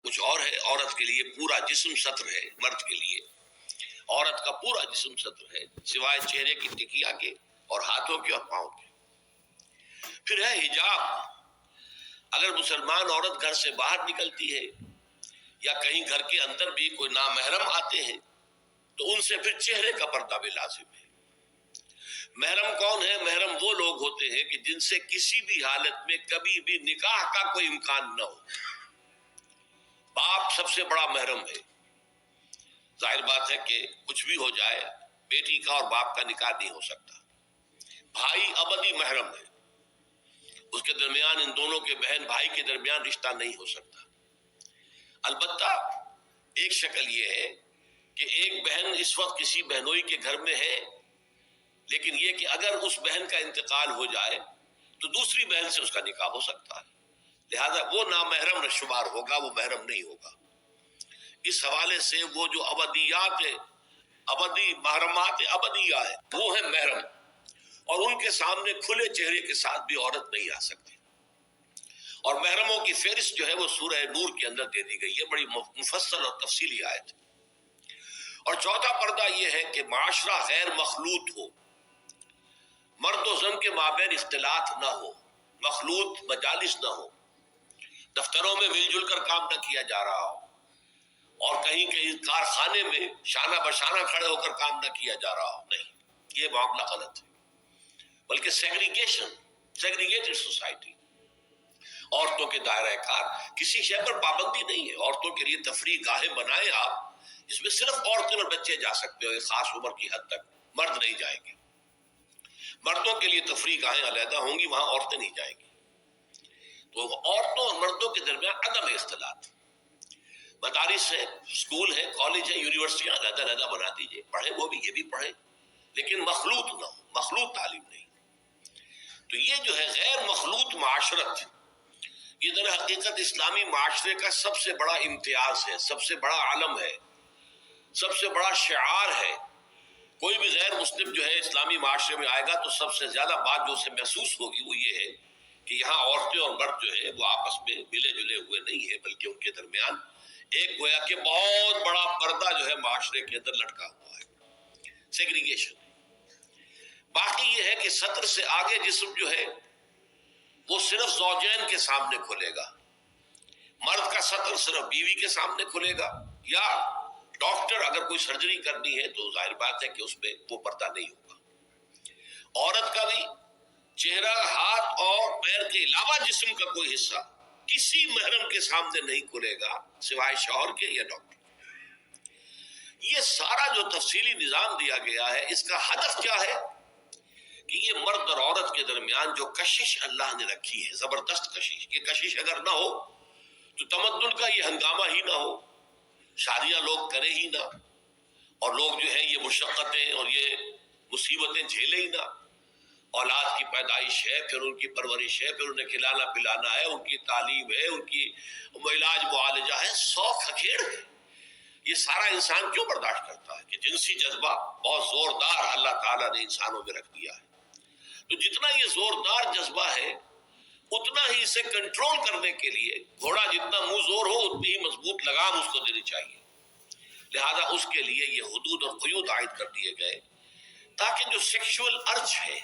کچھ اور ہے. عورت کے لیے پورا جسم ستر ہے، مرد کے لیے عورت کا پورا جسم ستر ہے سوائے چہرے کی ٹکیا کے اور ہاتھوں کے اور پاؤں کے. پھر ہے حجاب. اگر مسلمان عورت گھر سے باہر نکلتی ہے یا کہیں گھر کے اندر بھی کوئی نامحرم آتے ہیں تو ان سے پھر چہرے کا پردہ بھی لازم ہے. محرم کون ہے؟ محرم وہ لوگ ہوتے ہیں کہ جن سے کسی بھی حالت میں کبھی بھی نکاح کا کوئی امکان نہ ہو. باپ سب سے بڑا محرم ہے. ظاہر بات ہے کہ کچھ بھی ہو جائے بیٹی کا اور باپ کا نکاح نہیں ہو سکتا. بھائی ابدی محرم ہے، اس کے درمیان ان دونوں کے بہن بھائی کے درمیان رشتہ نہیں ہو سکتا. البتہ ایک شکل یہ ہے کہ ایک بہن اس وقت کسی بہنوئی کے گھر میں ہے، لیکن یہ کہ اگر اس بہن کا انتقال ہو جائے تو دوسری بہن سے اس کا نکاح ہو سکتا ہے. لہذا وہ نامحرم شمار ہوگا، وہ محرم نہیں ہوگا. اس حوالے سے وہ جو ابدیات ابدی محرمات ابدیہ ہے وہ ہے محرم، اور ان کے سامنے کھلے چہرے کے ساتھ بھی عورت نہیں آ سکتی. اور محرموں کی فہرست جو ہے وہ سورہ نور کے اندر دے دی گئی ہے، بڑی مفصل اور تفصیلی آیت. اور چوتھا پردہ یہ ہے کہ معاشرہ غیر مخلوط ہو، مرد و زن کے مابین اختلاط نہ ہو، مخلوط مجالس نہ ہو، دفتروں میں مل جل کر کام نہ کیا جا رہا ہو اور کہیں کہیں کارخانے میں شانہ بشانہ کھڑے ہو کر کام نہ کیا جا رہا ہو. نہیں، یہ معاملہ غلط ہے. بلکہ سیگریگیٹڈ سوسائٹی. عورتوں کے دائرہ کار کسی شے پر پابندی نہیں ہے. عورتوں کے لیے تفریح گاہیں بنائیں آپ، اس میں صرف عورتیں اور بچے جا سکتے ہو ایک خاص عمر کی حد تک، مرد نہیں جائیں گے. مردوں کے لیے تفریح گاہیں علیحدہ ہوں گی، وہاں عورتیں نہیں جائیں گی. تو عورتوں اور مردوں کے درمیان عدم اختلاط. مدارس ہے، اسکول ہے، کالج ہے، یونیورسٹیاں علیحدہ علیحدہ بنا دیجیے، پڑھے وہ بھی، یہ بھی پڑھے، لیکن مخلوط نہ ہو، مخلوط تعلیم نہیں. تو یہ جو ہے غیر مخلوط معاشرت، یہ در حقیقت اسلامی معاشرے کا سب سے بڑا امتیاز ہے، سب سے بڑا علم ہے، سب سے بڑا شعار ہے. کوئی بھی غیر مسلم جو ہے اسلامی معاشرے میں آئے گا تو سب سے زیادہ بات جو اسے محسوس ہوگی وہ یہ ہے کہ یہاں عورتیں اور مرد جو ہے وہ آپس میں ملے جلے ہوئے نہیں ہیں، بلکہ ان کے درمیان ایک گویا کہ بہت بڑا پردہ جو ہے معاشرے کے اندر لٹکا ہوا ہے، سیگریگیشن. باقی یہ ہے کہ سطر سے آگے جسم جو ہے وہ صرف زوجین کے سامنے کھلے گا. مرد کا سطر صرف بیوی کے سامنے کھلے گا، یا ڈاکٹر اگر کوئی سرجری کرنی ہے تو ظاہر بات ہے کہ اس میں وہ پردہ نہیں ہوگا. عورت کا بھی چہرہ، ہاتھ اور پیر کے علاوہ جسم کا کوئی حصہ کسی محرم کے سامنے نہیں کھلے گا سوائے شوہر کے یا ڈاکٹر. یہ سارا جو تفصیلی نظام دیا گیا ہے اس کا ہدف کیا ہے کہ یہ مرد اور عورت کے درمیان جو کشش اللہ نے رکھی ہے، زبردست کشش، یہ کشش اگر نہ ہو تو تمدن کا یہ ہنگامہ ہی نہ ہو، شادیاں لوگ کرے ہی نہ، اور لوگ جو ہے یہ مشقتیں اور یہ مصیبتیں جھیلے ہی نہ. اولاد کی پیدائش ہے، پھر ان کی پرورش ہے، پھر انہیں کھلانا پلانا ہے، ان کی تعلیم ہے، ان کی علاج معالجہ ہے، 100 کھکھیڑ ہے. یہ سارا انسان کیوں برداشت کرتا ہے کہ جنسی جذبہ بہت زوردار اللہ تعالیٰ نے انسانوں میں رکھ دیا ہے. تو جتنا یہ زوردار جذبہ ہے اتنا ہی اسے کنٹرول کرنے کے لیے گھوڑا جتنا منہ زور ہو اتنی ہی مضبوط لگام اس کو دینی چاہیے. لہذا اس کے لیے یہ حدود اور قیود عائد کر دیے گئے تاکہ جو سیکشول ارج ہے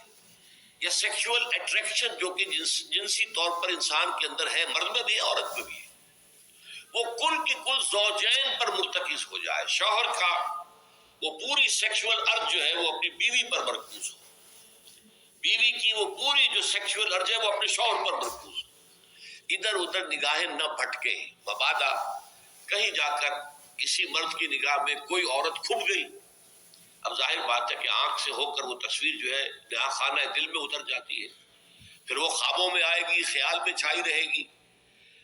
یا سیکشول اٹریکشن جو کہ جنسی طور پر انسان کے اندر ہے، مرد میں بھی ہے عورت میں بھی ہے، وہ کل کی کل زوجین پر مرتکز ہو جائے. شوہر کا وہ پوری سیکشول ارج جو ہے وہ اپنی بیوی پر مرکوز ہو، بیوی کی وہ پوری جو سیکشول ارج ہے وہ اپنے شوہر پر مرکوز ہو. ادھر ادھر نگاہیں نہ بھٹکے، مبادا کہیں جا کر کسی مرد کی نگاہ میں کوئی عورت کھب گئی. اب ظاہر بات ہے کہ آنکھ سے ہو کر وہ تصویر جو ہے نہا خانہ دل میں اتر جاتی ہے، پھر وہ خوابوں میں آئے گی، خیال میں چھائی رہے گی.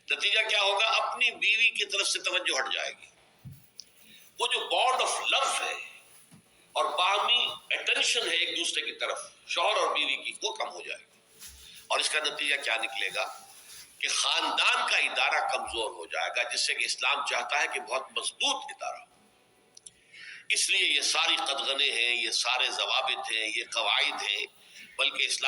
نتیجہ کیا ہوگا؟ اپنی بیوی کی طرف سے توجہ ہٹ جائے گی. وہ جو بانڈ آف لو ہے اور باہمی اٹینشن ہے ایک دوسرے کی طرف شوہر اور بیوی کی، وہ کم ہو جائے گی. اور اس کا نتیجہ کیا نکلے گا کہ خاندان کا ادارہ کمزور ہو جائے گا، جس سے کہ اسلام چاہتا ہے کہ بہت مضبوط ادارہ. اس لیے یہ ساری قدغنیں ہیں، یہ سارے ضوابط ہیں، یہ قواعد ہیں، بلکہ اسلام